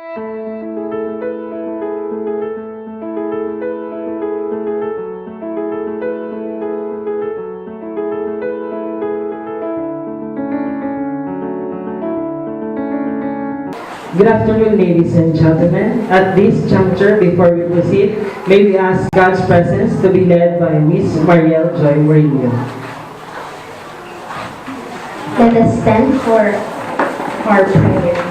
Good afternoon, ladies and gentlemen. At this juncture, before we proceed, may we ask God's presence to be led by Miss Mariel Joy Murillo. Let us stand for our prayer.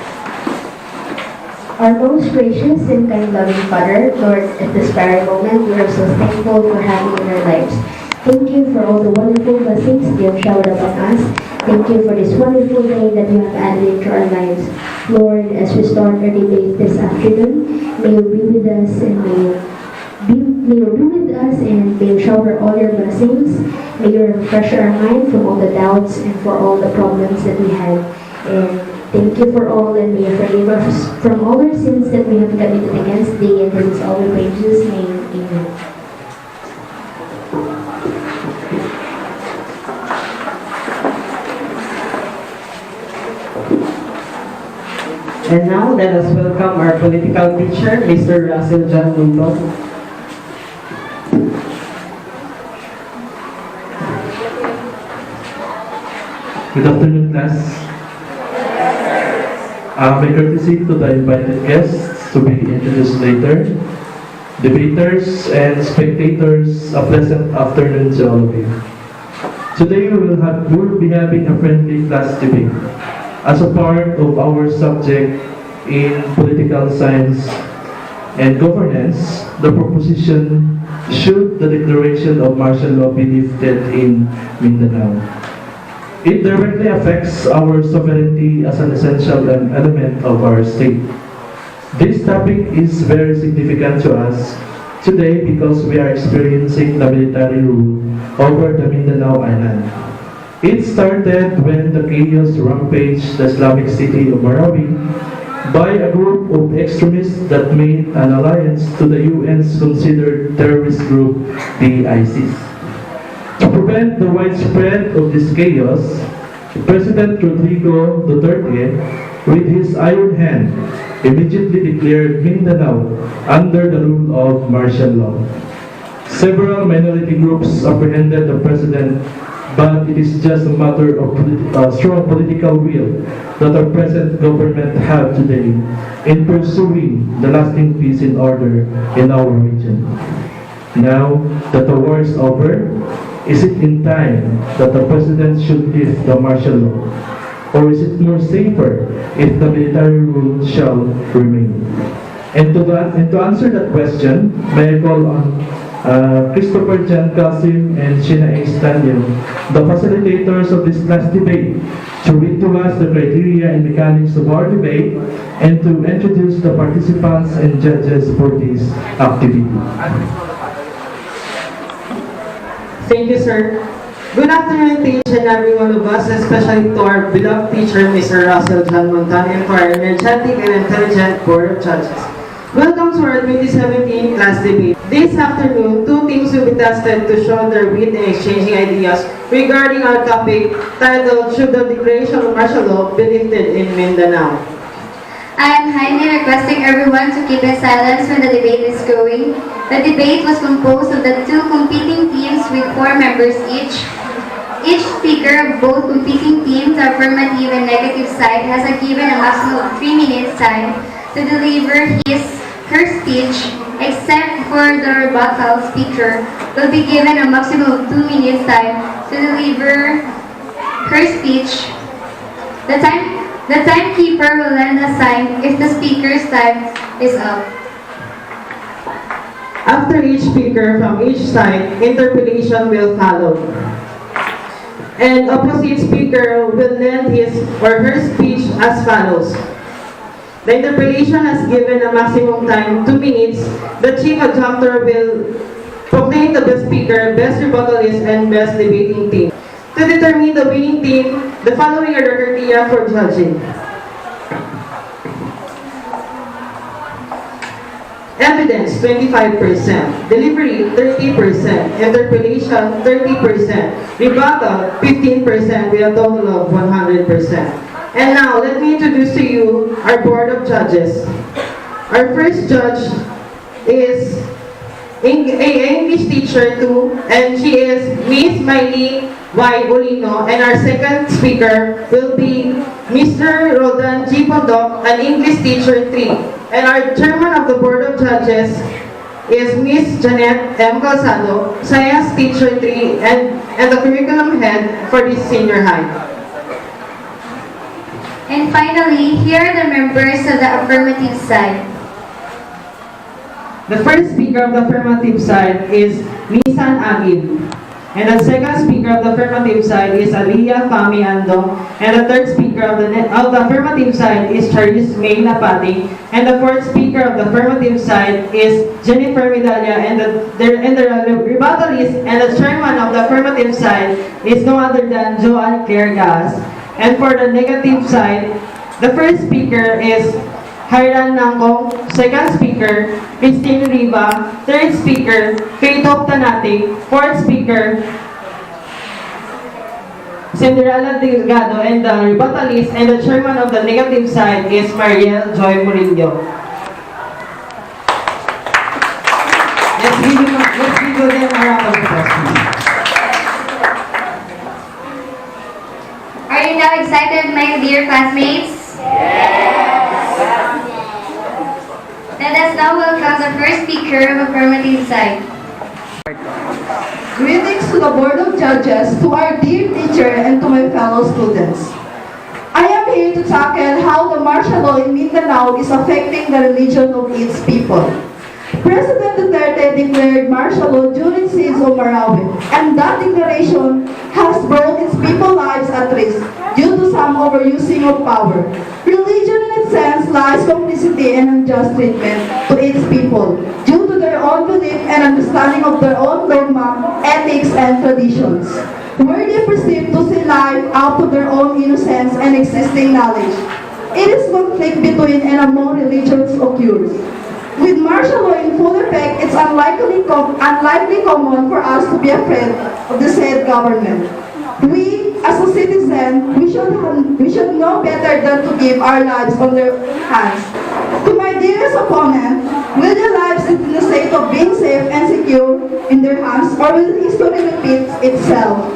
Our most gracious and kind loving Father, Lord, at this very moment, we are so thankful for having in our lives. Thank you for all the wonderful blessings you have showered upon us. Thank you for this wonderful day that you have added into our lives. Lord, as we start our debate this afternoon, may you be with us and may you be with us and may you shower all your blessings. May you refresh our mind from all the doubts and for all the problems that we had. And thank you for all, and may you forgive us from all our sins that we have committed against thee. And this is all we pray in Jesus' name. Amen. And now, let us welcome our political teacher, Mr. Rusell John Monton. Good afternoon, class. My courtesy to the invited guests to be introduced later, debaters and spectators, a pleasant afternoon to all of you. Today we will be having a friendly class debate as a part of our subject in political science and governance, the proposition, should the declaration of martial law be lifted in Mindanao? It directly affects our sovereignty as an essential element of our state. This topic is very significant to us today because we are experiencing the military rule over the Mindanao Island. It started when the chaos rampaged the Islamic city of Marawi by a group of extremists that made an alliance to the UN's considered terrorist group, the ISIS. To prevent the widespread of this chaos, President Rodrigo Duterte, with his iron hand, immediately declared Mindanao under the rule of martial law. Several minority groups apprehended the president, but it is just a matter of strong political will that our present government have today in pursuing the lasting peace and order in our region. Now that the war is over, is it in time that the president should lift the martial law? Or is it more safer if the military rule shall remain? And to answer that question, may I call on Christopher Jan Kasim and Sheena A. Stanley, the facilitators of this class debate, to read to us the criteria and mechanics of our debate and to introduce the participants and judges for this activity. Thank you, sir. Good afternoon to each and every one of us, especially to our beloved teacher, Mr. Rusell John Monton, and to our energetic and intelligent board of judges. Welcome to our 2017 class debate. This afternoon, two teams will be tested to show their wit in exchanging ideas regarding our topic titled, Should the Declaration of Martial Law be lifted in Mindanao? I am kindly requesting everyone to keep in silence when the debate is going. The debate was composed of the two competing teams with 4 members each. Each speaker of both competing teams, affirmative and negative side, has given a maximum of 3 minutes time to deliver her speech, except for the rebuttal speaker will be given a maximum of 2 minutes time to deliver her speech. The timekeeper will lend a sign if the speaker's time is up. After each speaker from each side, interpellation will follow. And opposite speaker will lend his or her speech as follows. The interpellation has given a maximum time, 2 minutes. The chief adjunctor will proclaim the best speaker, best rebuttalist, and best debating team. To determine the winning team, the following are the criteria for judging. Evidence, 25%. Delivery, 30%. Interpellation, 30%. Rebuttal, 15% with a total of 100%. And now, let me introduce to you our board of judges. Our first judge is a English teacher too, and she is Miss Miley Y. Olino, and our second speaker will be Mr. Rodan G. Pondok, an English teacher 3. And our chairman of the Board of Judges is Miss Janet M. Calzado, science teacher 3, and the curriculum head for this senior high. And finally, here are the members of the affirmative side. The first speaker of the affirmative side is Nisan Agil. And the second speaker of the affirmative side is Aliyah Fami Andong. And the third speaker of the affirmative side is Charisse May Lapati. And the fourth speaker of the affirmative side is Jennifer Medalla. And the rebuttalist and the chairman of the affirmative side is no other than Joanne Claire Gas. And for the negative side, the first speaker is Hiran Nangkong, second speaker, Christine Riva, third speaker, Faith Hope Tanati, fourth speaker, Cinderella Delgado, and the rebuttalist and the chairman of the negative side is Mariel Joy Murillo. Let's give them a round of applause. Are you now excited, my dear classmates? Let us now welcome the first speaker of affirmative side. Greetings to the Board of Judges, to our dear teacher, and to my fellow students. I am here to tackle how the martial law in Mindanao is affecting the religion of its people. President Duterte declared martial law during siege of Marawi, and that declaration has brought its people's lives at risk due to some overusing of power. Religion in its sense lies complicity and unjust treatment to its people due to their own belief and understanding of their own dogma, ethics, and traditions, where they perceive to see life out of their own innocence and existing knowledge. It is conflict between and among religions occurs. With martial law in full effect, it's unlikely common for us to be afraid of the said government. We, as a citizen, we should know better than to give our lives on their hands. To my dearest opponent, will your lives in the state of being safe and secure in their hands, or will history repeat itself?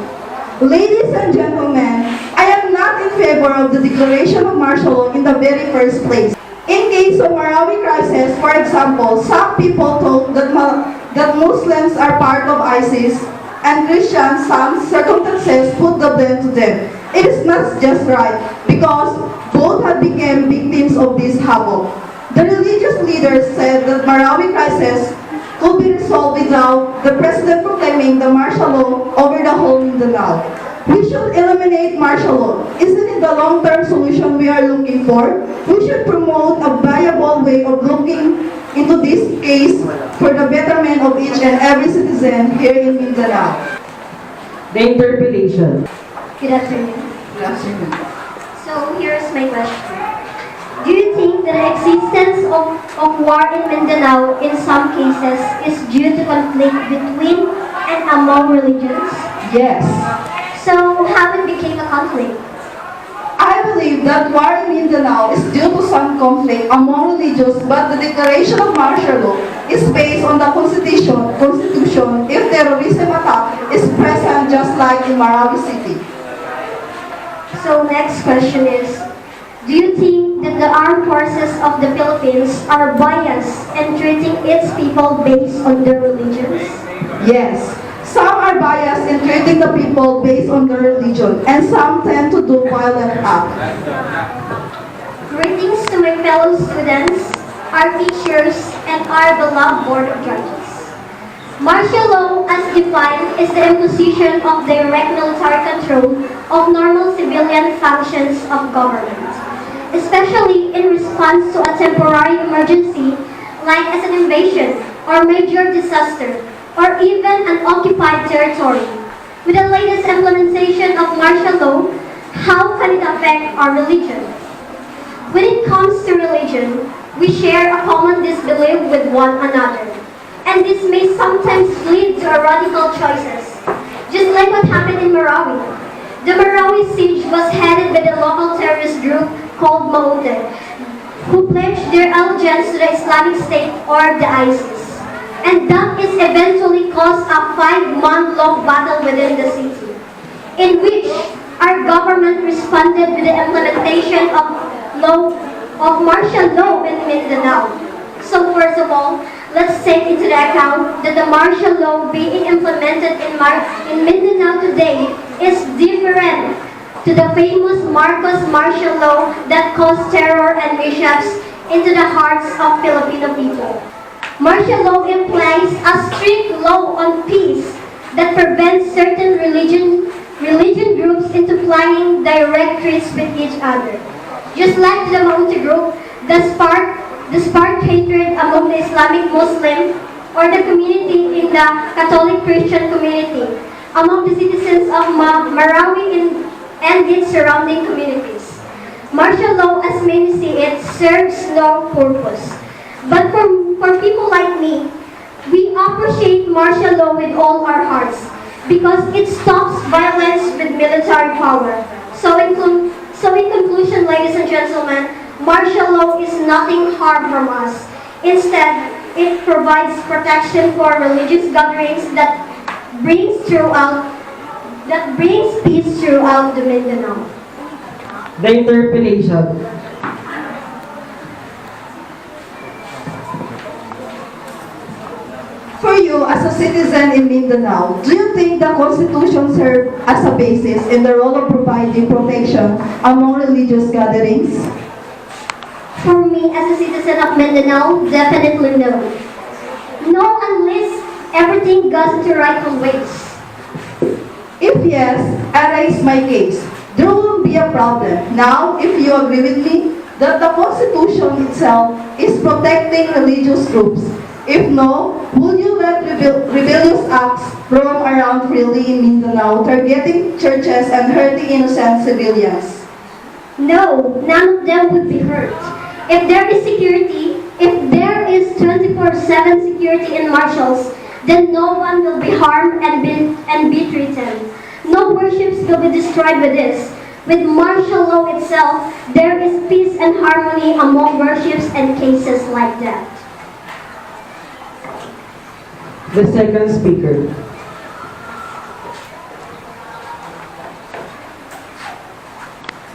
Ladies and gentlemen, I am not in favor of the declaration of martial law in the very first place. In case of Marawi crisis, for example, some people thought that Muslims are part of ISIS and Christians, some circumstances put the blame to them. It is not just right because both have become victims of this havoc. The religious leaders said that Marawi crisis could be resolved without the president proclaiming the martial law over the whole Mindanao. We should eliminate martial law. Isn't it the long-term solution we are looking for? We should promote a viable way of looking into this case for the betterment of each and every citizen here in Mindanao. The interpellation. Good afternoon. Good afternoon. So here's my question. Do you think that the existence of war in Mindanao in some cases is due to conflict between and among religions? Yes. So how it became a conflict? I believe that war in Mindanao is due to some conflict among religions, but the declaration of martial law is based on the constitution if terrorism attack is present just like in Marawi City. So next question is, do you think that the armed forces of the Philippines are biased in treating its people based on their religions? Yes. Some are biased in treating the people based on their religion, and some tend to do violent acts. Greetings to my fellow students, our teachers, and our beloved Board of Judges. Martial law, as defined, is the imposition of direct military control of normal civilian functions of government, especially in response to a temporary emergency like as an invasion or major disaster, or even an occupied territory. With the latest implementation of martial law, how can it affect our religion? When it comes to religion, we share a common disbelief with one another, and this may sometimes lead to radical choices, just like what happened in Marawi. The Marawi siege was headed by the local terrorist group called Monton. who pledged their allegiance to the Islamic State or the ISIS. And that is eventually caused a 5-month-long battle within the city, in which our government responded with the implementation of martial law in Mindanao. So first of all, let's take into the account that the martial law being implemented in Mindanao today is different to the famous Marcos martial law that caused terror and mishaps into the hearts of Filipino people. Martial law implies a strict law on peace that prevents certain religion groups into flying direct threats with each other. Just like the Monton group, the spark hatred among the Islamic Muslim or the community in the Catholic Christian community, among the citizens of Marawi and its surrounding communities. Martial law, as many see it, serves no purpose. But for people like me, we appreciate martial law with all our hearts because it stops violence with military power. So in conclusion, ladies and gentlemen, martial law is nothing hard from us. Instead, it provides protection for religious gatherings that brings peace throughout the Mindanao. The interpellation. For you, as a citizen in Mindanao, do you think the Constitution served as a basis in the role of providing protection among religious gatherings? For me, as a citizen of Mindanao, definitely no. No, unless everything goes into rightful ways. If yes, I raise my case. There won't be a problem. Now, if you agree with me that the Constitution itself is protecting religious groups, if no, will you let rebellious acts roam around freely in Mindanao, targeting churches and hurting innocent civilians? No, none of them would be hurt. If there is security, if there is 24/7 security in marshals, then no one will be harmed and be threatened. No worships will be destroyed with this. With martial law itself, there is peace and harmony among worships and cases like that. The second speaker.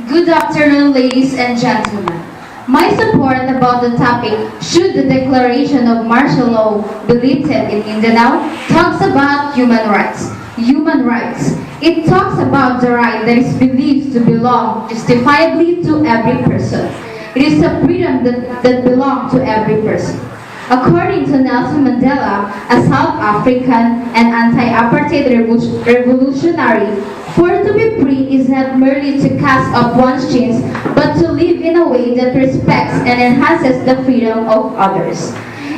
Good afternoon, ladies and gentlemen. My support about the topic, should the declaration of martial law be lifted in Mindanao, talks about human rights. Human rights. It talks about the right that is believed to belong justifiably to every person. It is a freedom that belongs to every person. According to Nelson Mandela, a South African and anti-apartheid revolutionary, for to be free is not merely to cast off one's chains, but to live in a way that respects and enhances the freedom of others.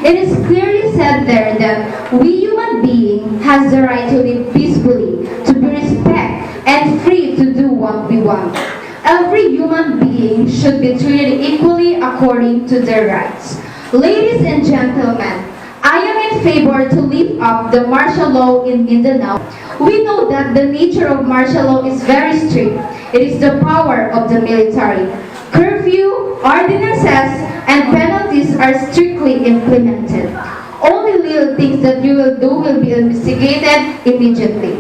It is clearly said there that we human beings has the right to live peacefully, to be respected and free to do what we want. Every human being should be treated equally according to their rights. Ladies and gentlemen, I am in favor to lift up the martial law in Mindanao. We know that the nature of martial law is very strict. It is the power of the military. Curfew, ordinances, and penalties are strictly implemented. Only little things that you will do will be investigated immediately.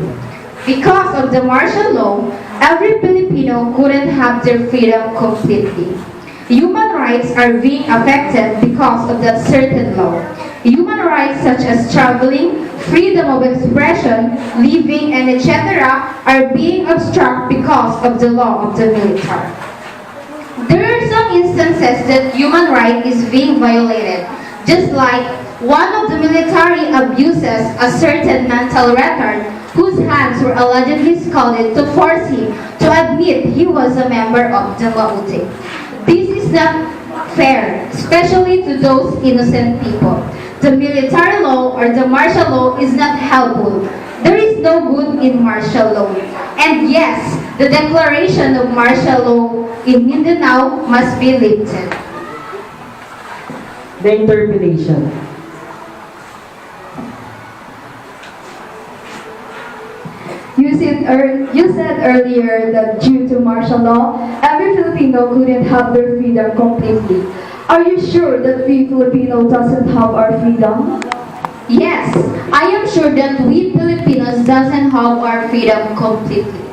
Because of the martial law, every Filipino couldn't have their freedom completely. Human rights are being affected because of that certain law. Human rights such as traveling, freedom of expression, living, and etc. are being obstructed because of the law of the military. There are some instances that human right is being violated, just like one of the military abuses a certain mental retard whose hands were allegedly scalded to force him to admit he was a member of the Maute. This is not fair, especially to those innocent people. The military law or the martial law is not helpful. There is no good in martial law. And yes, the declaration of martial law in Mindanao must be lifted. The interpellation. You said earlier that due to martial law, every Filipino couldn't have their freedom completely. Are you sure that we Filipino doesn't have our freedom? Yes, I am sure that we Filipinos doesn't have our freedom completely.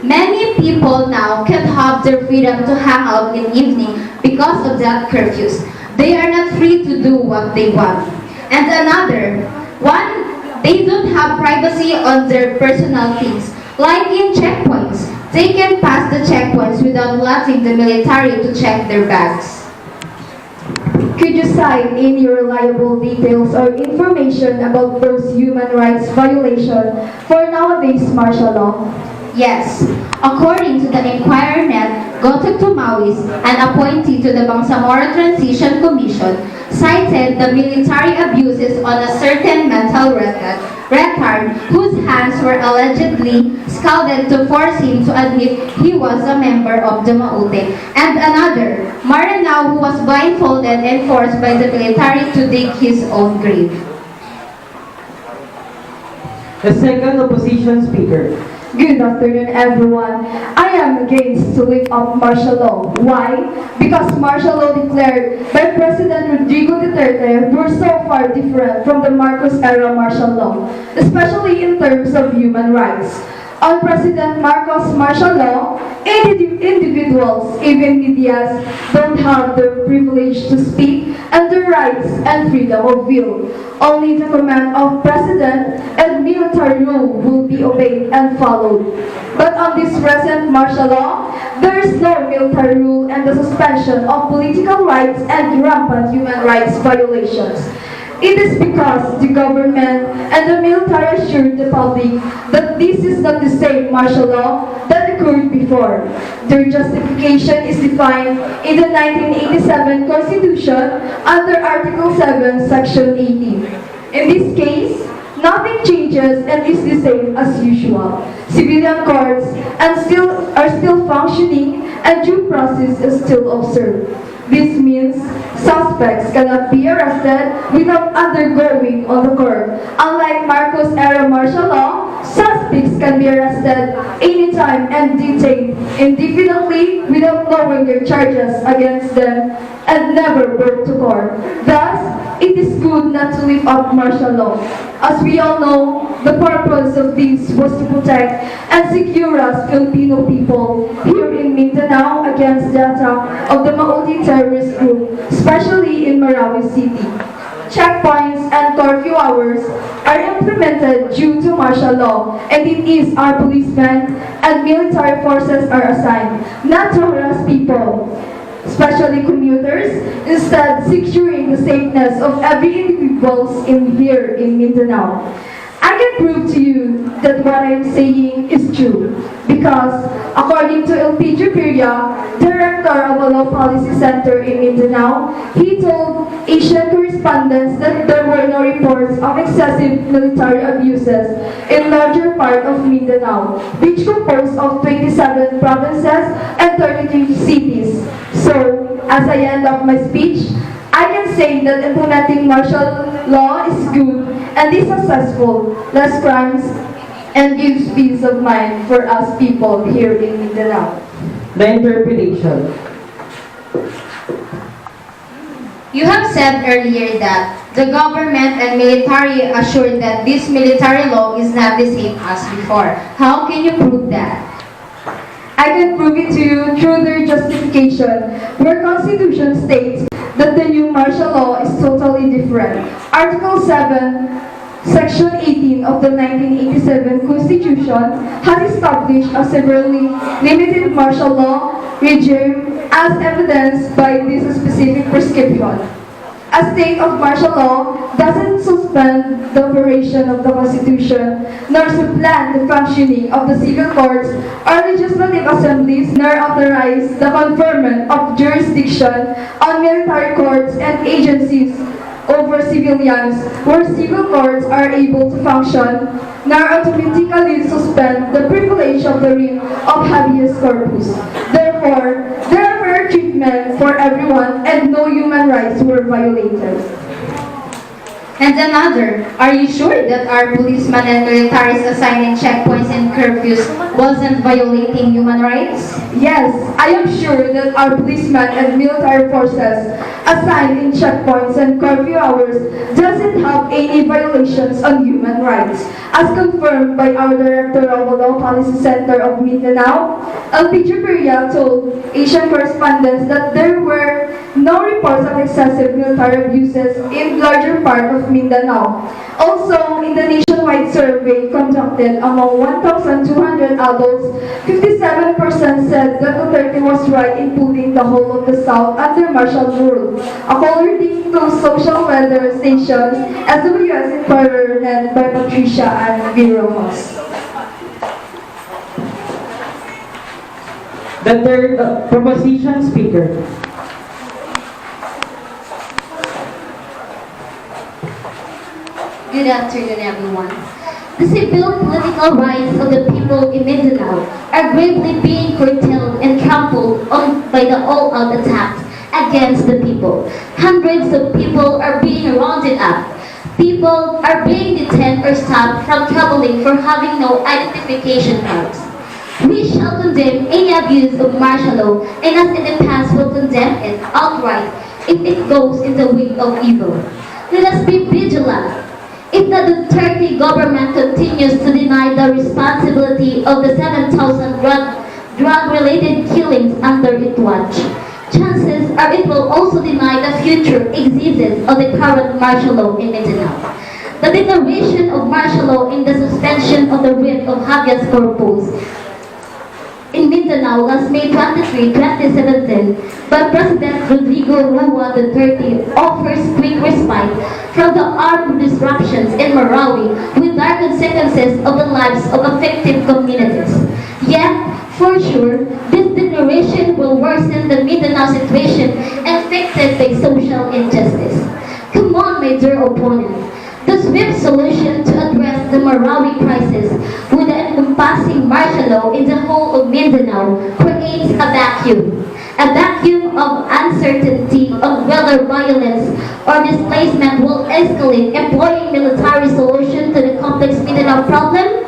Many people now can't have their freedom to hang out in evening because of that curfews. They are not free to do what they want. And another one, they don't have privacy on their personal things, like in checkpoints. They can pass the checkpoints without letting the military to check their bags. Could you cite any reliable details or information about those human rights violations for nowadays martial law? Yes, according to the Inquirer Net, Gotek Tumawis, an appointee to the Bangsamoro Transition Commission, cited the military abuses on a certain mental retard whose hands were allegedly scalded to force him to admit he was a member of the Maute, and another, Maranao, who was blindfolded and forced by the military to dig his own grave. The second opposition speaker. Good afternoon, everyone. I am against to lift up martial law. Why? Because martial law declared by President Rodrigo Duterte were so far different from the Marcos era martial law, especially in terms of human rights. On President Marcos' martial law, individuals, even medias, don't have the privilege to speak and their rights and freedom of will. Only the command of President and military rule will be obeyed and followed. But on this present martial law, there is no military rule and the suspension of political rights and rampant human rights violations. It is because the government and the military assured the public that this is not the same martial law that occurred before. Their justification is defined in the 1987 Constitution under Article 7, Section 18. In this case, nothing changes and is the same as usual. Civilian courts are still functioning and due process is still observed. This means suspects cannot be arrested without undergoing on the court. Unlike Marcos era martial law, suspects can be arrested anytime and detained indefinitely without knowing their charges against them and never brought to court. Thus, it is good not to lift up martial law. As we all know, the purpose of this was to protect and secure us Filipino people here in Mindanao against the attack of the Maute terrorist group, especially in Marawi City. Checkpoints and curfew hours are implemented due to martial law, and it is our policemen and military forces are assigned not to harass people, especially commuters, instead securing the safeness of every individual here in Mindanao. I can prove to you that what I'm saying is true because according to LPG Piria, director of a law policy center in Mindanao, he told Asian correspondents that there were no reports of excessive military abuses in larger part of Mindanao, which composed of 27 provinces and 33 cities. So, as I end up my speech, I can say that implementing martial law is good and is successful, less crimes, and gives peace of mind for us people here in Mindanao. The interpellation. You have said earlier that the government and military assured that this military law is not the same as before. How can you prove that? I can prove it to you through their justification, where Constitution states that the new martial law is totally different. Article 7, Section 18 of the 1987 Constitution has established a severely limited martial law regime as evidenced by this specific prescription. A state of martial law doesn't suspend the operation of the Constitution, nor supplant the functioning of the civil courts or legislative assemblies, nor authorize the conferment of jurisdiction on military courts and agencies over civilians, where civil courts are able to function, nor automatically suspend the privilege of the writ of habeas corpus. Therefore, there are fair treatment for everyone and no human rights were violated. And another, are you sure that our policemen and militaries assigned in checkpoints and curfews wasn't violating human rights? Yes, I am sure that our policemen and military forces assigned in checkpoints and curfew hours doesn't have any violations on human rights, as confirmed by our Director of the Law Policy Center of Mindanao, LPG Perea, told Asian correspondents that there were no reports of excessive military abuses in larger part of Mindanao. Also, in the nationwide survey conducted among 1,200 adults, 57% said that Duterte was right in putting the whole of the South under martial rule, according to social weather stations SWS Inquirer led by Patricia and GURO. The third proposition speaker. Good afternoon, everyone. The civil political rights of the people in Mindanao are gravely being curtailed and trampled on by the all-out attacks against the people. Hundreds of people are being rounded up. People are being detained or stopped from traveling for having no identification cards. We shall condemn any abuse of martial law, and as in the past will condemn it outright if it goes in the way of evil. Let us be vigilant. If the Duterte government continues to deny the responsibility of the 7,000 drug-related killings under its watch, chances are it will also deny the future existence of the current martial law in Mindanao. The declaration of martial law and the suspension of the writ of habeas corpus in Mindanao last May 23, 2017 by President Rodrigo Roa Duterte offers quick respite from the armed disruptions in Marawi with dire consequences of the lives of affected communities. Yet, for sure, this declaration will worsen the Mindanao situation affected by social injustice. Come on, my dear opponent. The swift solution to address the Marawi crisis with an encompassing martial law in the whole of Mindanao creates a vacuum of uncertainty of whether violence or displacement will escalate, employing military solution to the complex Mindanao problem.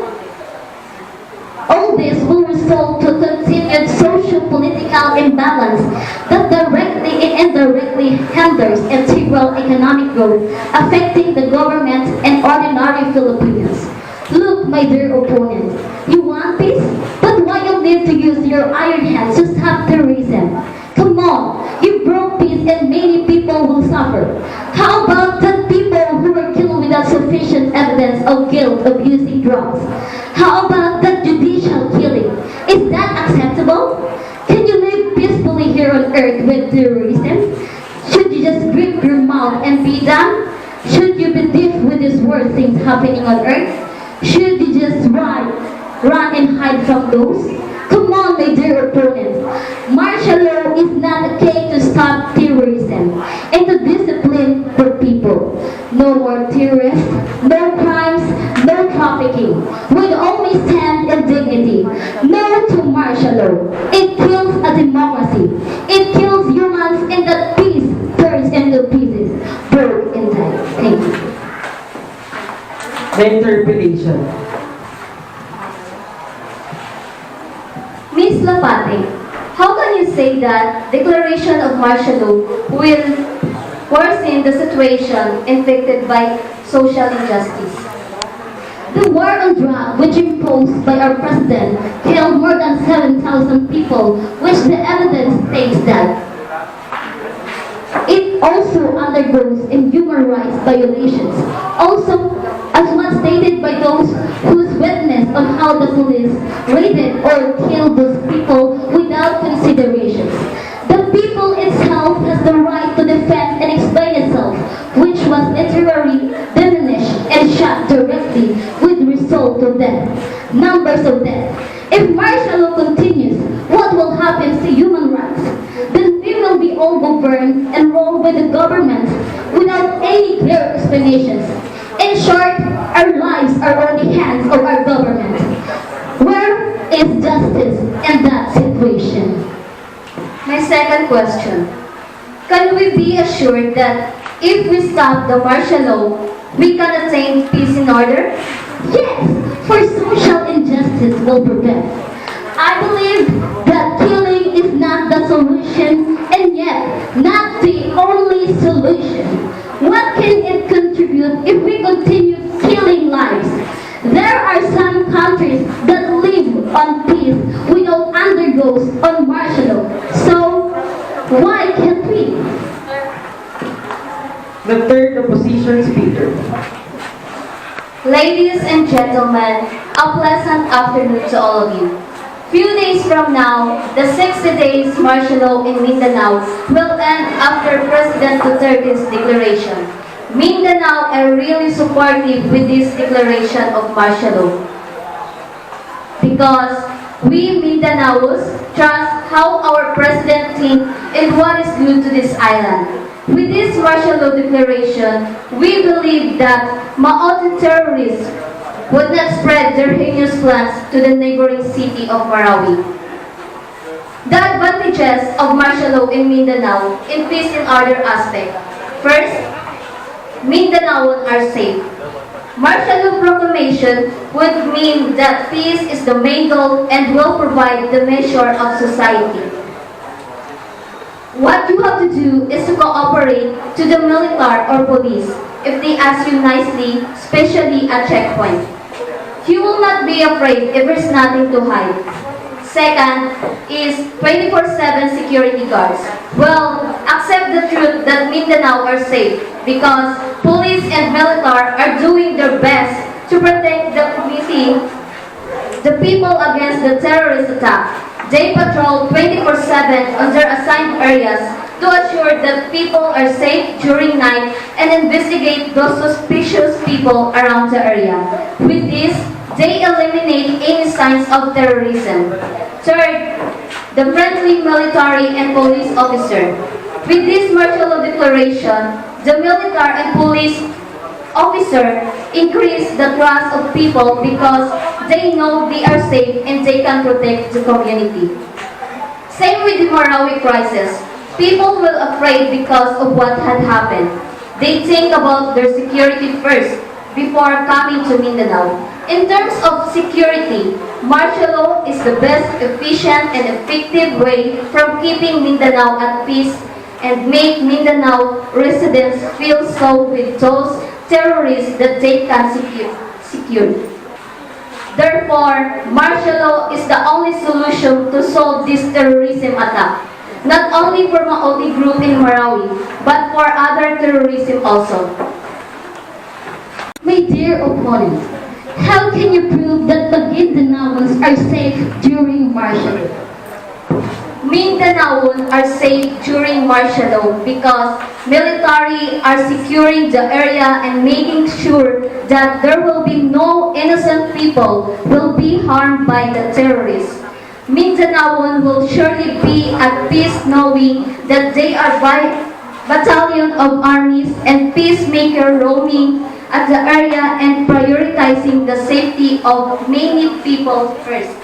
All this will result to continued socio-political imbalance that directly and indirectly hinders integral economic growth, affecting the government and ordinary Filipinos. Look, my dear opponent, you want peace? But why you need to use your iron hands to stop terrorism? Come on, you broke peace and many people will suffer. How about the people who were killed without sufficient evidence of guilt of using drugs? How about the judicial killing? Is that acceptable? Can you live peacefully here on earth with terrorism? Should you just grip your mouth and be done? Should you be deaf with these worst things happening on earth? Should you just run and hide from those? Come on, my dear opponent. Martial law is not a key to stop terrorism and to discipline the people. No more terrorists, no crimes, no trafficking. With only stand and dignity. No to martial law. It kills a democracy. It kills humans, and that peace turns into pieces, broke and died. Thank you. The interpellation. Ms. Lapate, how can you say that declaration of martial law will worsen the situation inflicted by social injustice? The war on drugs, which imposed by our president, killed more than 7,000 people, which the evidence states that it also undergoes in human rights violations. Also, as was stated by those whose witness on how the police raided or killed those people without considerations. The people itself has the right to defend and explain itself, which was literally diminished and shot directly with result of death, numbers of deaths. If martial law continues, what will happen to human rights? Then we will be all governed and ruled by the government without any clear explanations. In short, our lives are on the hands of our government. Where is justice in that situation? My second question. Can we be assured that if we stop the martial law, we can attain peace and order? Yes, for social injustice will prevent. I believe that killing is not the solution and yet not the only solution. What can it contribute if we continue killing lives? There are some countries that live on peace without undergoes on martial law. So, why can't we? The third opposition speaker. Ladies and gentlemen, a pleasant afternoon to all of you. Few days from now, the 60 days martial law in Mindanao will end after President Duterte's declaration. Mindanao are really supportive with this declaration of martial law because we Mindanaos trust how our president thinks and what is good to this island. With this martial law declaration, we believe that Monton terrorists would not spread their heinous plans to the neighboring city of Marawi. The advantages of martial law in Mindanao in peace and order aspect. First, Mindanaoans are safe. Martial law proclamation would mean that peace is the main goal and will provide the measure of society. What you have to do is to cooperate to the military or police if they ask you nicely, especially at checkpoint. You will not be afraid if there's nothing to hide. Second is 24/7 security guards. Well, accept the truth that Mindanao are safe because police and military are doing their best to protect the community, the people against the terrorist attack. They patrol 24/7 on their assigned areas to assure that people are safe during night and investigate those suspicious people around the area. With this, they eliminate any signs of terrorism. Third, the friendly military and police officer. With this martial law declaration, the military and police officer increase the trust of people because they know they are safe and they can protect the community. Same with the Marawi crisis. People were afraid because of what had happened. They think about their security first before coming to Mindanao. In terms of security, martial law is the best, efficient, and effective way from keeping Mindanao at peace and make Mindanao residents feel so with those terrorists that they can secure. Therefore, martial law is the only solution to solve this terrorism attack, not only for Maoti group in Marawi, but for other terrorism also. My dear opponent, how can you prove that the Mindanaoans are safe during martial law? Mindanaoans are safe during martial law because military are securing the area and making sure that there will be no innocent people will be harmed by the terrorists. Mindanaoans will surely be at peace knowing that they are by battalion of armies and peacemaker roaming at the area and prioritizing the safety of many people first.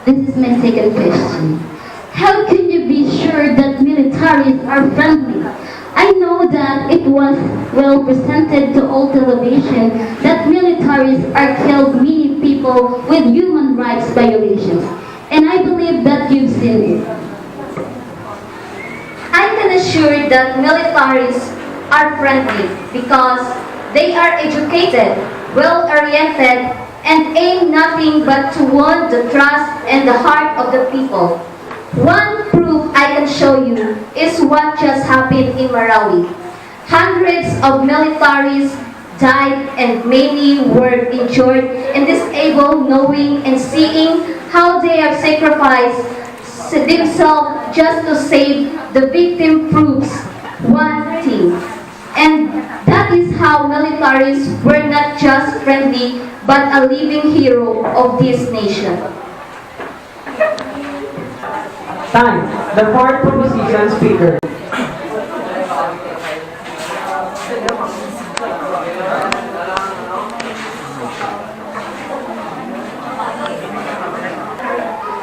This is my second question. How can you be sure that militaries are friendly? I know that it was well presented to all television that militaries are killed many people with human rights violations. And I believe that you've seen it. I can assure that militaries are friendly because they are educated, well-oriented, and aim nothing but to win the trust and the heart of the people. One proof I can show you is what just happened in Marawi. Hundreds of militaries died and many were injured and disabled knowing and seeing how they have sacrificed themselves just to save the victim proves one thing. And that is how militaries were not just friendly but a living hero of this nation. Time. The fourth proposition speaker.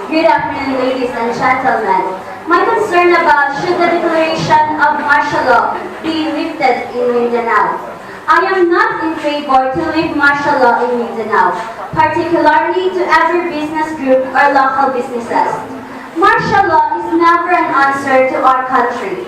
Good afternoon, ladies and gentlemen. My concern about should the declaration of martial law be lifted in Mindanao. I am not in favor to lift martial law in Mindanao, particularly to every business group or local businesses. Martial law is never an answer to our country.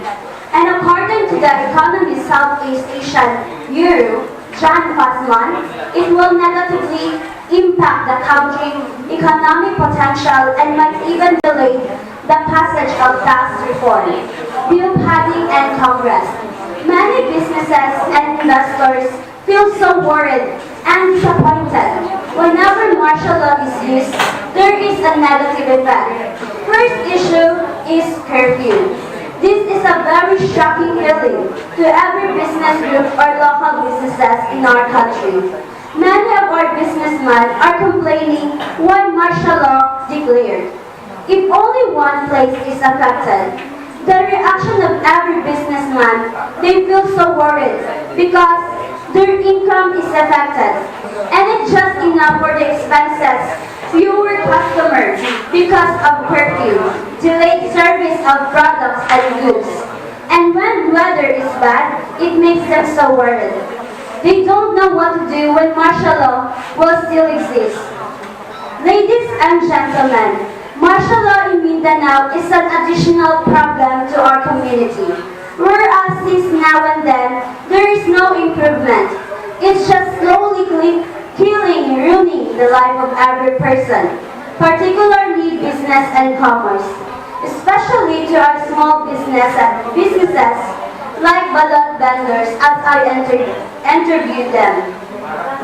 And according to the Economist Southeast Asian GURO, John Fasman, it will negatively impact the country's economic potential and might even delay the passage of tax reform, bill passing and Congress. Many businesses and investors feel so worried and disappointed. Whenever martial law is used, there is a negative effect. First issue is curfew. This is a very shocking feeling to every business group or local businesses in our country. Many of our businessmen are complaining why martial law declared. If only one place is affected, the reaction of every businessman, they feel so worried because their income is affected. And it's just enough for the expenses, fewer customers because of curfew, delayed service of products and goods. And when weather is bad, it makes them so worried. They don't know what to do when martial law will still exist. Ladies and gentlemen, martial law in Mindanao is an additional problem to our community. Whereas since now and then, there is no improvement. It's just slowly killing, ruining the life of every person, particularly business and commerce, especially to our small businesses like balot vendors as I interviewed them.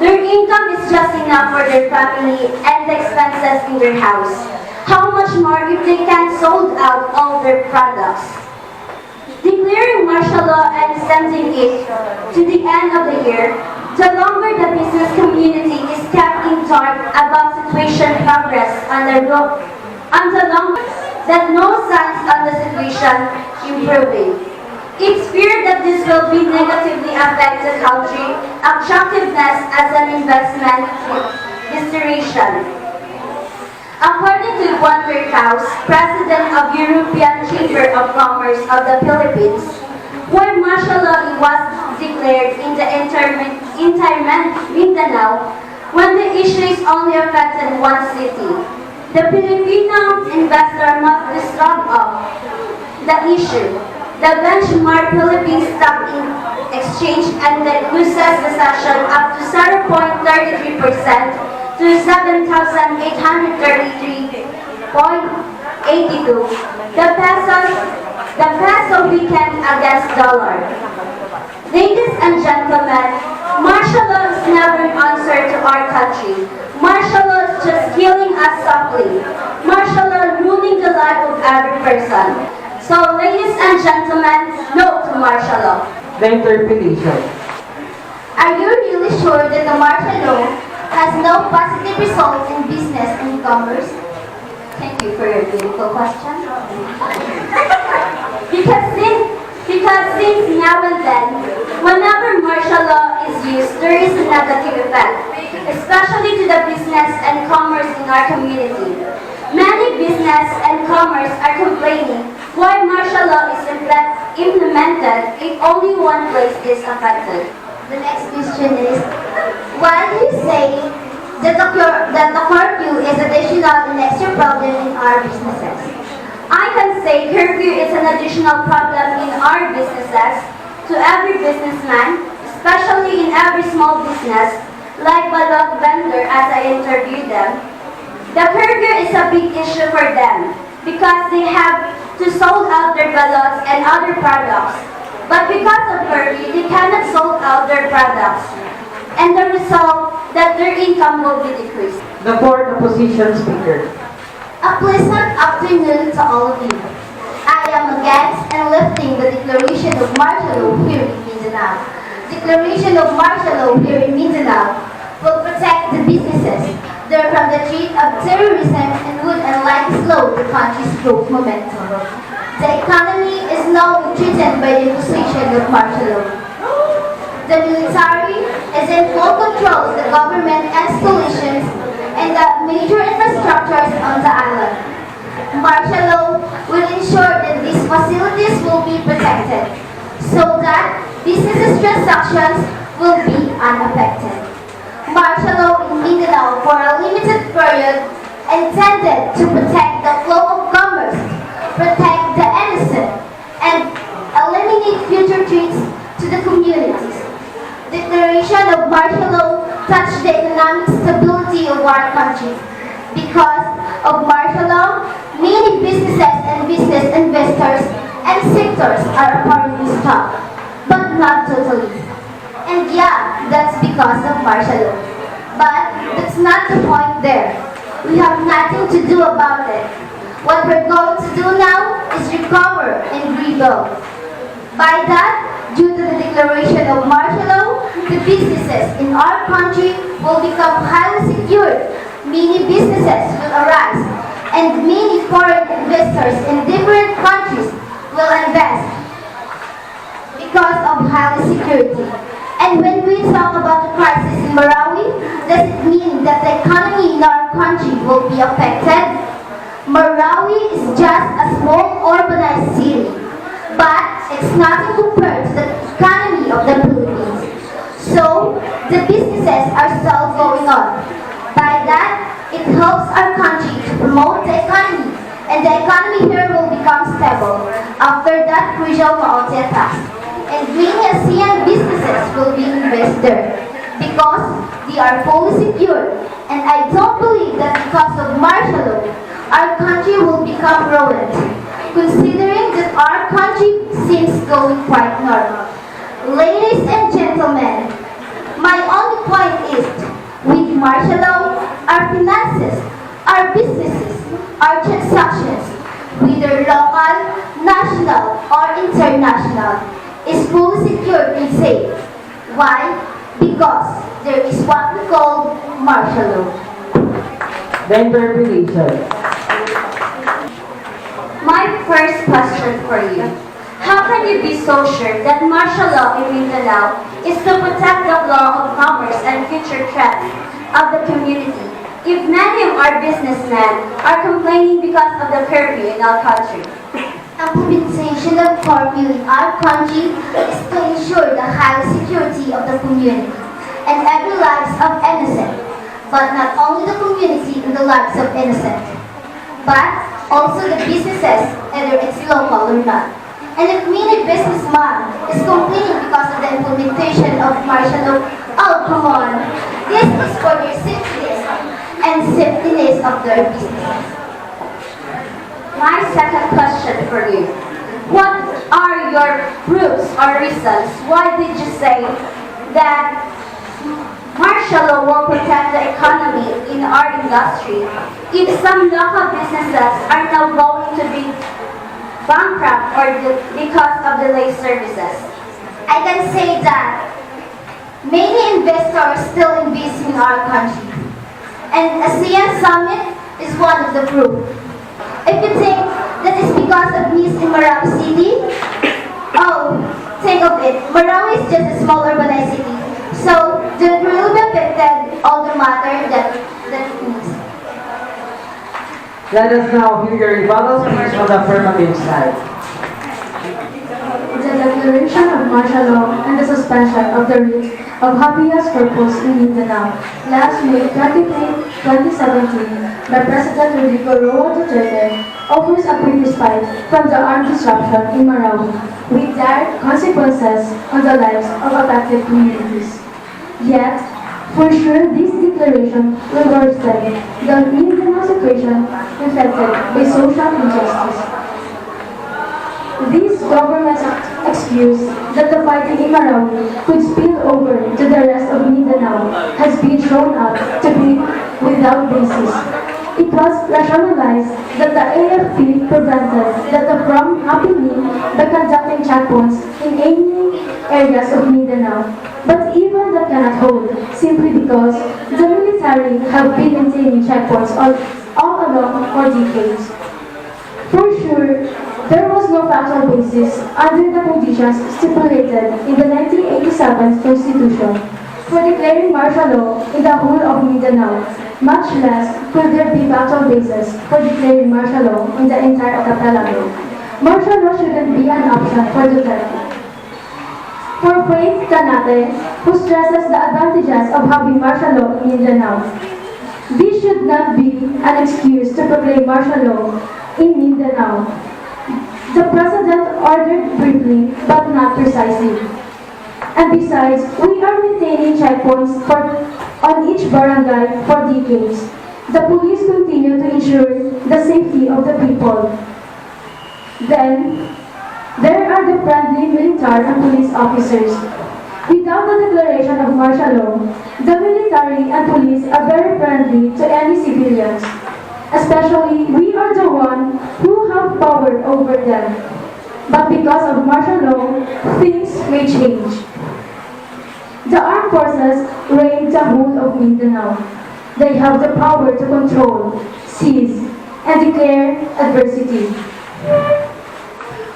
Their income is just enough for their family and the expenses in their house. How much more if they can't sold out all their products? Declaring martial law and sending it to the end of the year, the longer the business community is kept in dark about situation progress and the longer that no signs of the situation improving. It's feared that this will be negatively affect the country attractiveness as an investment destination. According to Juan Mercaus, President of European Chamber of Commerce of the Philippines, when martial law was declared in the entire Mindanao, when the issue is only affected one city, the Filipino investor must disrupt of the issue. The benchmark Philippine Stock Exchange and loses the session up to 0.33% to 7,833.82. The peso weakened against dollar. Ladies and gentlemen, martial law is never an answer to our country. Martial law is just killing us softly. Martial law ruining the life of every person. So, ladies and gentlemen, no to martial law. The interpellation. Are you really sure that the martial law has no positive result in business and commerce? Thank you for your beautiful question. because since now and then, whenever martial law is used, there is a negative effect, especially to the business and commerce in our community. Many business and commerce are complaining why martial law is implemented if only one place is affected. The next question is, why do you say that the curfew is additional and extra problem in our businesses? I can say curfew is an additional problem in our businesses to every businessman, especially in every small business, like balot vendor as I interviewed them. The curfew is a big issue for them because they have to sold out their ballots and other products. But because of curfew, they cannot sold out their products. And the result that their income will be decreased. The fourth opposition speaker. A pleasant afternoon to all of you. I am against and lifting the declaration of martial law here in Mindanao. Declaration of martial law here in Mindanao will protect the businesses. They're from the threat of terrorism and would unlikely slow the country's growth momentum. The economy is now threatened by the imposition of martial law. The military is in full control of the government installations and the major infrastructures on the island. Martial law will ensure that these facilities will be protected so that business transactions will be unaffected. Martial law in Mindanao for a limited period intended to protect the flow of commerce, protect the innocent, and eliminate future threats to the communities. Declaration of martial law touched the economic stability of our country. Because of martial law, many businesses and business investors and sectors are apparently stopped, but not totally. And yeah, that's because of martial law. But that's not the point there. We have nothing to do about it. What we're going to do now is recover and rebuild. By that, due to the declaration of martial law, the businesses in our country will become highly secured. Many businesses will arise, and many foreign investors in different countries will invest because of highly security. And when we talk about the crisis in Marawi, does it mean that the economy in our country will be affected? Marawi is just a small urbanized city, but it's nothing compared to the economy of the Philippines. So, the businesses are still going on. By that, it helps our country to promote the economy, and the economy here will become stable after that crucial mountain pass. And many ASEAN businesses will be invested because they are fully secured. And I don't believe that because of martial law, our country will become ruined, considering that our country seems going quite normal. Ladies and gentlemen, my only point is, with martial law, our finances, our businesses, our transactions, whether local, national, or international, is fully secured and safe. Why? Because there is what we call martial law. The interpretation. My first question for you. How can you be so sure that martial law in Mindanao is to protect the flow of commerce and future threats of the community if many of our businessmen are complaining because of the curfew in our country? Implementation of curfew in our country is to ensure the high security of the community and every lives of innocent, but not only the community and the lives of innocent, but also the businesses, whether it's local or not. And if many businessman is complaining because of the implementation of martial law, oh come on, this is for their safety and safetyness of their businesses. My second question for you. What are your proofs or reasons why did you say that martial law will protect the economy in our industry if some local businesses are now going to be bankrupt or because of delayed services? I can say that many investors still invest in our country. And ASEAN Summit is one of the proof. If you think that is because of needs in Marawi City, oh, think of it. Marawi is just a small urbanized city. So, the really affected all the matter that it needs. Let us now hear your rebuttal speech on the affirmative side. The declaration of martial law and the suspension of the writ of habeas corpus in Mindanao last May 23, 2017 by President GURO offers a quick respite from the armed disruption in Marawi with dire consequences on the lives of affected communities. Yet, for sure this declaration will worsen the Mindanao situation infected by social injustice. This government's excuse that the fighting in Marawi could spill over to the rest of Mindanao has been shown up to be without basis. It was rationalized that the AFP prevented that from happening by conducting checkpoints in any areas of Mindanao. But even that cannot hold, simply because the military have been maintaining checkpoints all along for decades. For sure, there was no factual basis under the conditions stipulated in the 1987 Constitution for declaring martial law in the whole of Mindanao, much less could there be factual basis for declaring martial law in the entire archipelago. Martial law shouldn't be an option for Duterte. For Faith Canate, who stresses the advantages of having martial law in Mindanao. This should not be an excuse to proclaim martial law in Mindanao. The President ordered briefly, but not precisely. And besides, we are maintaining checkpoints on each barangay for decades. The police continue to ensure the safety of the people. Then, there are the friendly military and police officers. Without the declaration of martial law, the military and police are very friendly to any civilians. Especially, we are the ones who have power over them. But because of martial law, things may change. The armed forces reign the whole of Mindanao. They have the power to control, seize, and declare adversity.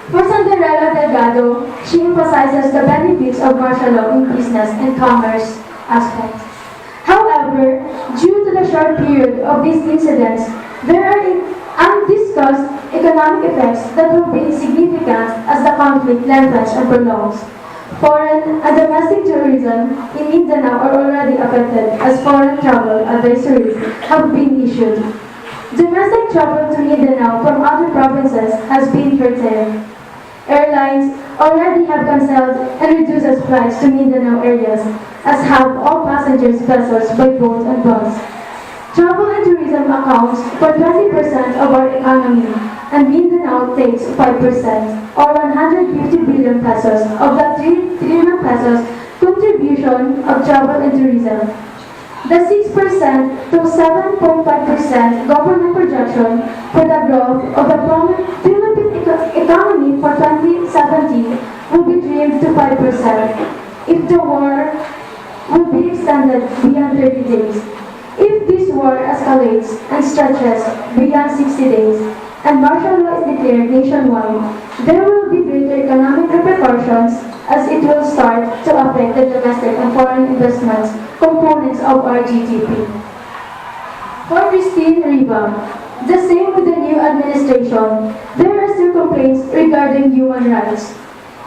For Cinderella Delgado, she emphasizes the benefits of martial law in business and commerce aspects. However, due to the short period of these incidents, there are undiscussed economic effects that will be significant as the conflict lengthens and prolongs. Foreign and domestic tourism in Mindanao are already affected as foreign travel advisories have been issued. Domestic travel to Mindanao from other provinces has been curtailed. Airlines already have cancelled and reduced flights to Mindanao areas, as have all passengers vessels by boat and bus. Travel and tourism accounts for 20% of our economy, and Mindanao takes 5%, or 150 billion pesos of the 3 trillion pesos contribution of travel and tourism. The 6% to 7.5% government projection for the growth of the Philippine economy for 2017 will be trimmed to 5% if the war will be extended beyond 30 days. If this war escalates and stretches beyond 60 days, and martial law is declared nationwide, there will be greater economic repercussions as it will start to affect the domestic and foreign investments components of our GDP. For Christine Riva, the same with the new administration, there are still complaints regarding human rights.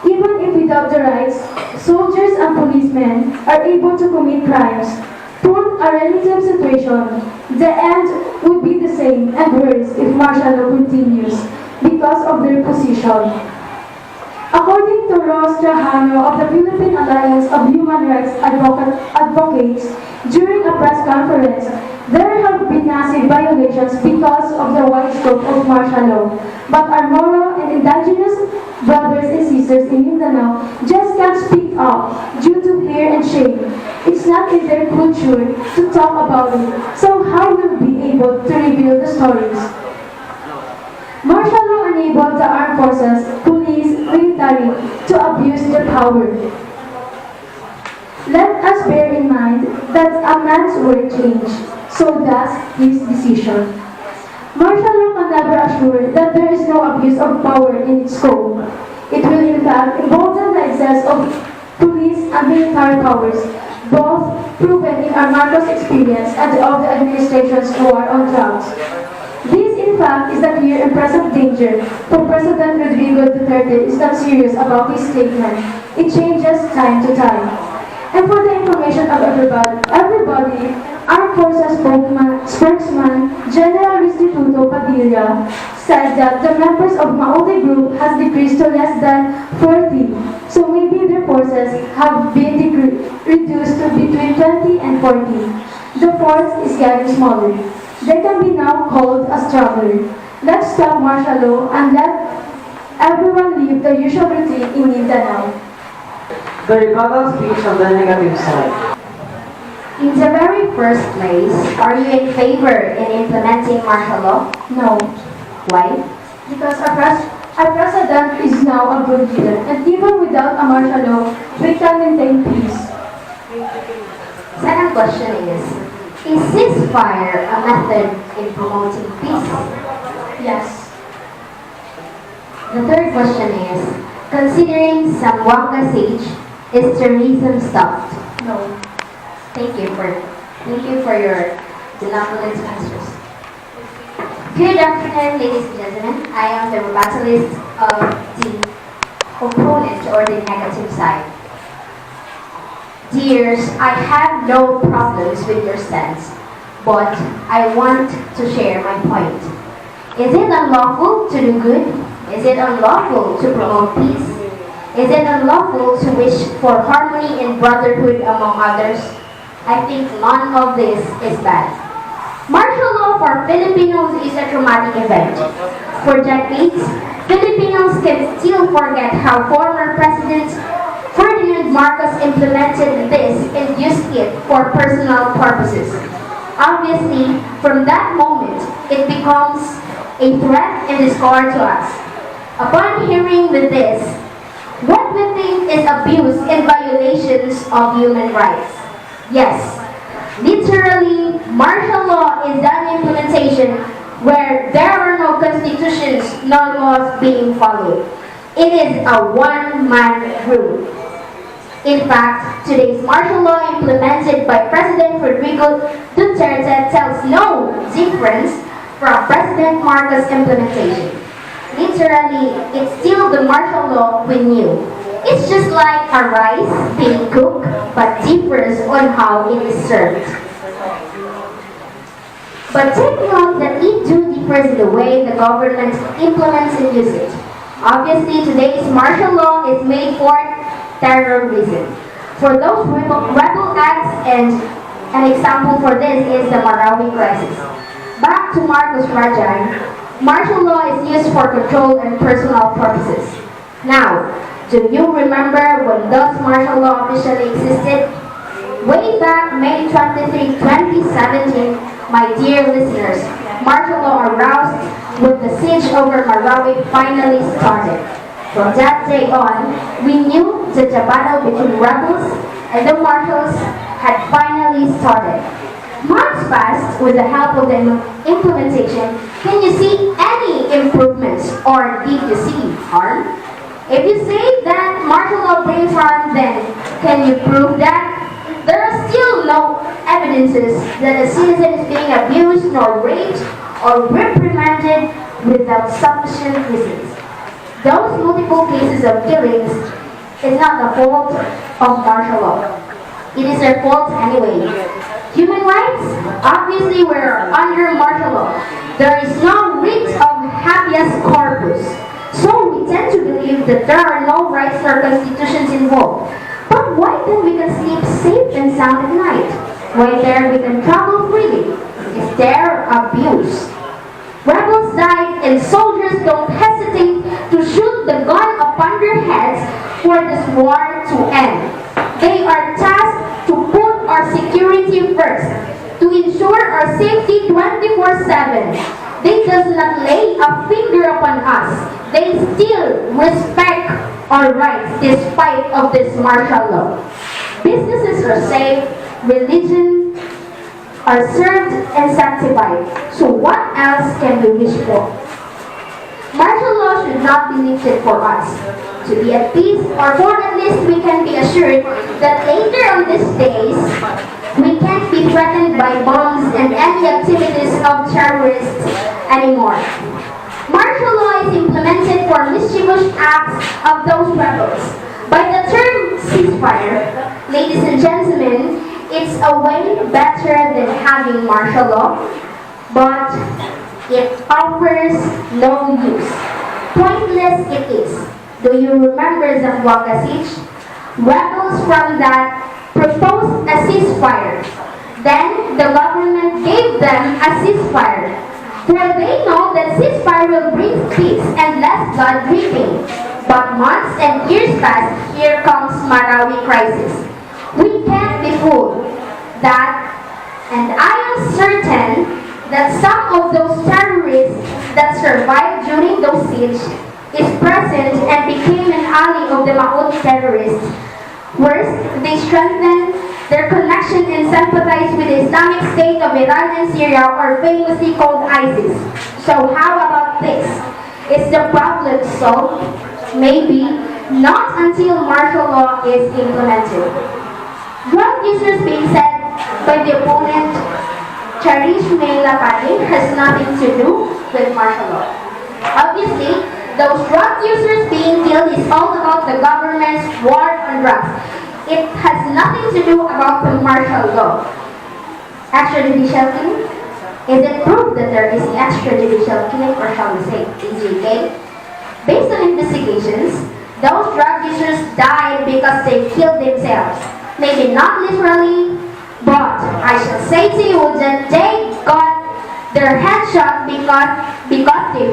Even if without the rights, soldiers and policemen are able to commit crimes, put a relative situation, the end would be the same and worse if martial law continues because of their position. According to Ross Trajano of the Philippine Alliance of Human Rights Advocates, during a press conference, there have been massive violations because of the wide scope of martial law, but our Moro and indigenous brothers and sisters in Mindanao just can't speak up due to fear and shame. It's not in their culture to talk about it, so how will we be able to reveal the stories? Martial law enabled the armed forces, police, military to abuse their power. Let us bear in mind that a man's word changes, so does his decision. Martial law can never assure that there is no abuse of power in its scope. It will in fact embolden the excess of police and military powers, both proven in our Marcos experience and of the administration's war on drugs. This, in fact, is the clear and present danger, for President Rodrigo Duterte is not serious about his statement. It changes time to time. And for the information of everybody, Armed Forces spokesman General Restituto Padilla said that the members of Maote group has decreased to less than 40. So maybe their forces have been reduced to between 20 and 40. The force is getting smaller. They can be now called a struggler. Let's stop martial law and let everyone live the usual routine in Mindanao. The rebuttal speech on the negative side. In the very first place, are you in favor in implementing martial law? No, Why? because our president is now a good leader, and even without a martial law, we can maintain peace. Second question is ceasefire a method in promoting peace? Yes. The third question is, considering Zamboanga siege, is terrorism stopped? No. Thank you for your benevolent answers. Good afternoon, ladies and gentlemen. I am the rebuttalist of the opponent or the negative side. Dears, I have no problems with your stance, but I want to share my point. Is it unlawful to do good? Is it unlawful to promote peace? Is it unlawful to wish for harmony and brotherhood among others? I think none of this is bad. Martial law for Filipinos is a traumatic event. For decades, Filipinos can still forget how former President Ferdinand Marcos implemented this and used it for personal purposes. Obviously, from that moment, it becomes a threat and discord to us. Upon hearing this, what we think is abuse and violations of human rights. Yes, literally, martial law is an implementation where there are no constitutions nor laws being followed. It is a one-man rule. In fact, today's martial law implemented by President Rodrigo Duterte tells no difference from President Marcos' implementation. Literally, it's still the martial law we knew. It's just like a rice being cooked, but differs on how it is served. But take note that it too differs in the way the government implements and uses it. Obviously, today's martial law is made for terrorism. For those rebel acts, and an example for this is the Marawi crisis. Back to Marcos Rajan, martial law is used for control and personal purposes. Now, do you remember when those martial law officially existed? Way back May 23, 2017, my dear listeners, martial law aroused when the siege over Marawi finally started. From that day on, we knew that the battle between rebels and the marshals had finally started. Months passed with the help of the implementation. Can you see any improvements, or did you see harm? If you say that martial law brings harm, then can you prove that? There are still no evidences that a citizen is being abused, nor raped, or reprimanded without sufficient reasons. Those multiple cases of killings is not the fault of martial law. It is their fault anyway. Human rights? Obviously, we're under martial law. There is no writ of habeas corpus. So we tend to believe that there are no rights nor constitutions involved. But why then we can sleep safe and sound at night? Why there we can travel freely? Is there abuse? Rebels died and soldiers don't hesitate to shoot the gun upon their heads for this war to end. They are tasked to put our security first, to ensure our safety 24/7. They does not lay a finger upon us. They still respect our rights despite of this martial law. Businesses are safe, religion are served and sanctified. So what else can we wish for? Martial law should not be lifted for us to be at peace, or for at least we can be assured that later on these days, we can't be threatened by bombs and any activities of terrorists anymore. Martial law is implemented for mischievous acts of those rebels. By the term ceasefire, ladies and gentlemen, it's a way better than having martial law, but it offers no use. Pointless it is. Do you remember Zamboanga siege? Rebels from that proposed a ceasefire. Then the government gave them a ceasefire. For they know that ceasefire will bring peace and less blood drinking. But months and years pass, here comes Marawi crisis. We can't be fooled that, and I am certain that some of those terrorists that survived during those siege is present and became an ally of the Maoist terrorists. Worse, they strengthened their connection and sympathize with the Islamic State of Iran and Syria, or famously called ISIS. So how about this? Is the problem solved? Maybe not until martial law is implemented. Drug users being said by the opponent, Cherish Mela Pade, has nothing to do with martial law. Obviously, those drug users being killed is all about the government's war on drugs. it has nothing to do about the martial law. Extrajudicial killing? Is it proved that there is extrajudicial killing, or shall we say, EJK? Based on investigations, those drug users died because they killed themselves. Maybe not literally, but I shall say to you that they got their head shot because they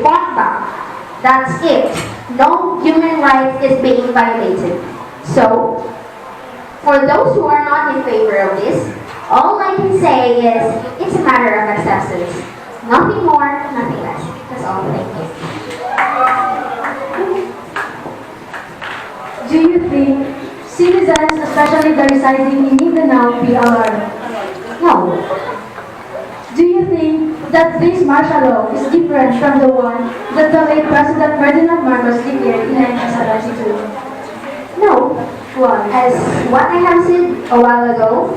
fought back. That's it. No human rights is being violated. So, for those who are not in favor of this, all I can say is it's a matter of acceptance. Nothing more, nothing less. That's all. Thank you. Do you think citizens, especially the residing in Mindanao, be alarmed? No. Do you think that this martial law is different from the one that the late President Ferdinand Marcos declared in 1972? No. Well, as what I have said a while ago,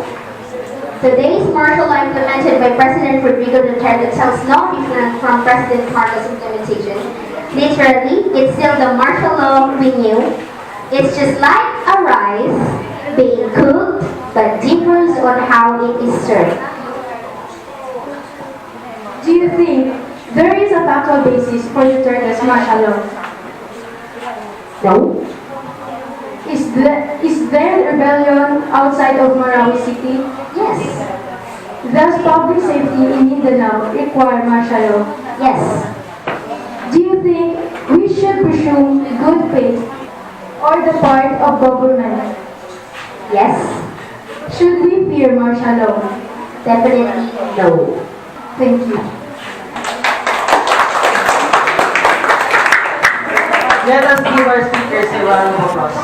today's martial law implemented by President Rodrigo Duterte tells no different from President Marcos' implementation. Literally, it's still the martial law we knew. It's just like a rice being cooked, but differs on how it is served. Do you think there is a factual basis for Duterte's martial law? No. Is there rebellion outside of Marawi City? Yes. Does public safety in Mindanao require martial law? Yes. Do you think we should presume good faith or the part of government? Yes. Should we fear martial law? Definitely no. Thank you. Let us give our speakers a round of applause.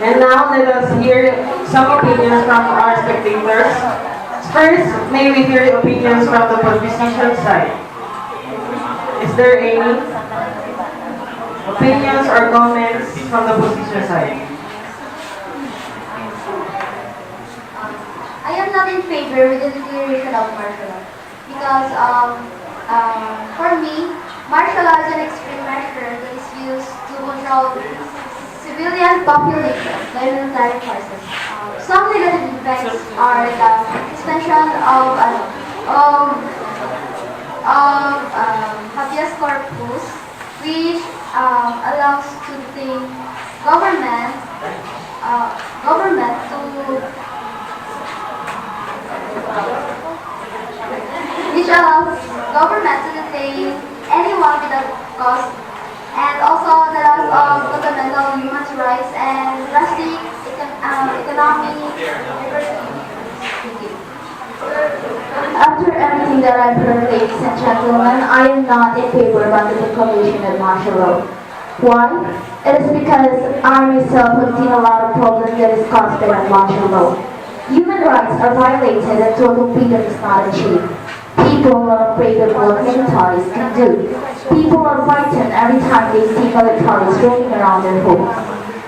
And now let us hear some opinions from our spectators. First, may we hear opinions from the politician side. Is there any opinions or comments from the position side? I am not in favor with the declaration of martial law because for me, martial law is an extreme measure that is used to control civilian population by military forces. Some negative effects are the suspension of habeas corpus, which allows to the government to detain anyone without cause, and also the loss of fundamental human rights and drastic economic diversity. After everything that I've heard, ladies and gentlemen, I am not in favor about the declaration of martial law. Why? It is because I myself have seen a lot of problems that is caused by the martial law. Human rights are violated and total freedom is not achieved. People are afraid of what militaries can do. People are frightened every time they see militaries roaming around their homes.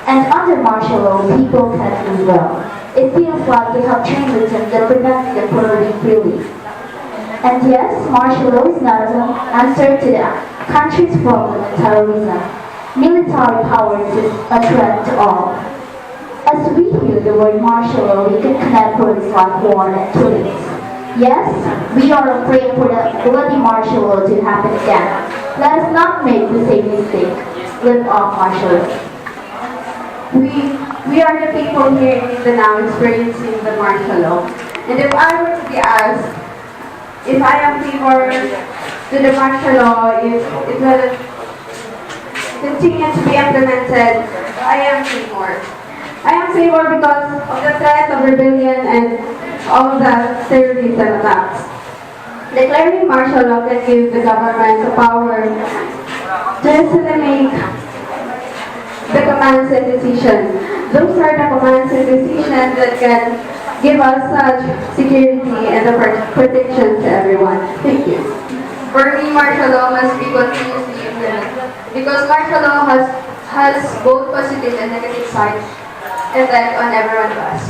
And under martial law, people can't live well. It feels like they have chain written that prevents them from living freely. And yes, martial law is not an answer to the country's problem in terrorism. Military power is a threat to all. As we hear the word martial law, we can connect words like war and killings. Yes, we are afraid for the bloody martial law to happen again. Let us not make the same mistake. Live off martial law. We are the people here in Mindanao experiencing the martial law. And if I were to be asked if I am favor to the martial law, if it will continue to be implemented, I am favor. I am favor because of the threat of rebellion and all the terrorism attacks. Declaring martial law can give the government the power to easily make the commands and decisions. Those are the commands and decisions that can give us such security and the protection to everyone. Thank you. For me, martial law must be continuously implemented because martial law has both positive and negative side effect on everyone of us.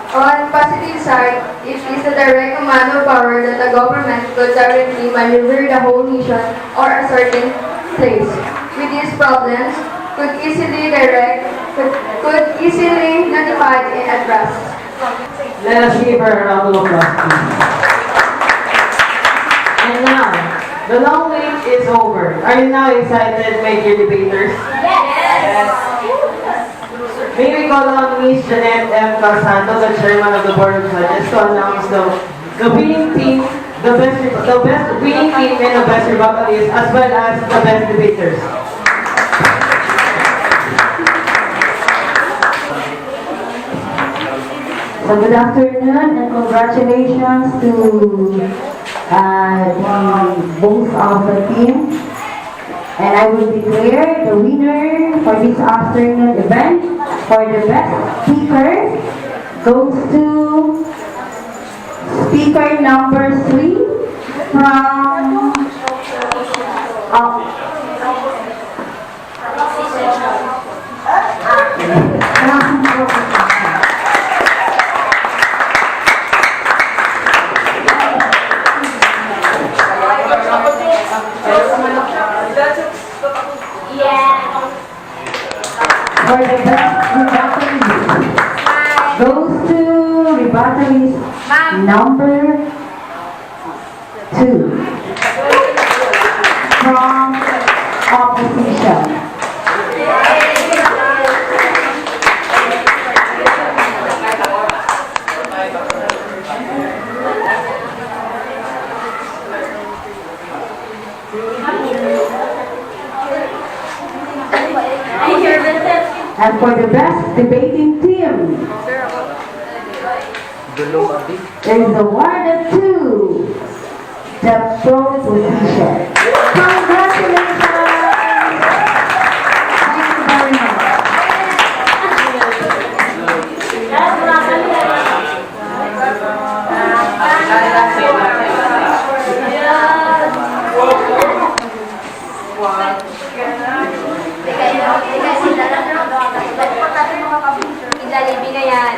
On positive side, it is a direct command of power that the government could directly maneuver the whole nation or a certain place. With these problems, could easily notify and address. Let us give her a round of applause, please. And now, the long wait is over. Are you now excited, my dear debaters? Yes! May we call on Ms. Janet M. Calsanto, the chairman of the Board of Judges, to announce the winning team, the best winning team and the best rebuttalist, as well as the best debaters. So good afternoon and congratulations to both of the team. And I will declare the winner for this afternoon event for the best speaker goes to speaker number 3 from for the best rebuttalist goes to rebuttalist number 2 from opposition. And for the best debating team, is awarded to the proposition. Congratulations! Thank you very much. Jollibee na yan.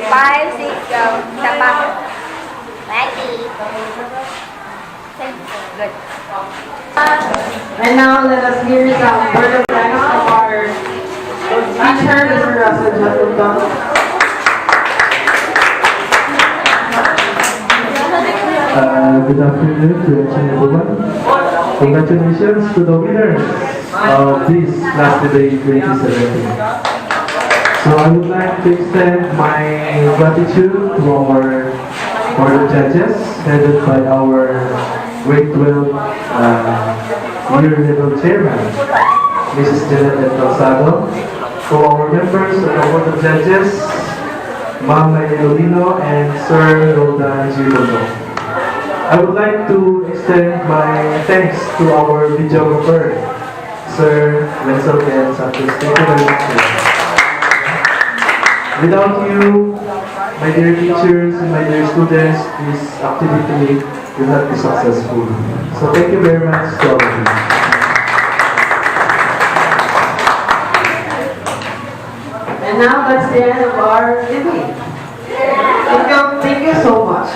Five, six, go. Tapa. Ready. Good. And now let us hear some word of thanks from our teacher, Mr. Rusell. Good afternoon to each and everyone. Congratulations to the winners of this last debate 2017. So I would like to extend my gratitude to our Board of Judges, headed by our grade 12 year level chairman, Mrs. Janet Calsado, to our members of the Board of Judges, Ma'am Maylolino and Sir Roldan Girodo. I would like to extend my thanks to our videographer, Sir Rusell and Santos. Thank you very much, sir. Without you, my dear teachers and my dear students, this activity will not be successful. So thank you very much to all of you. And now that's the end of our debate. Thank you so much.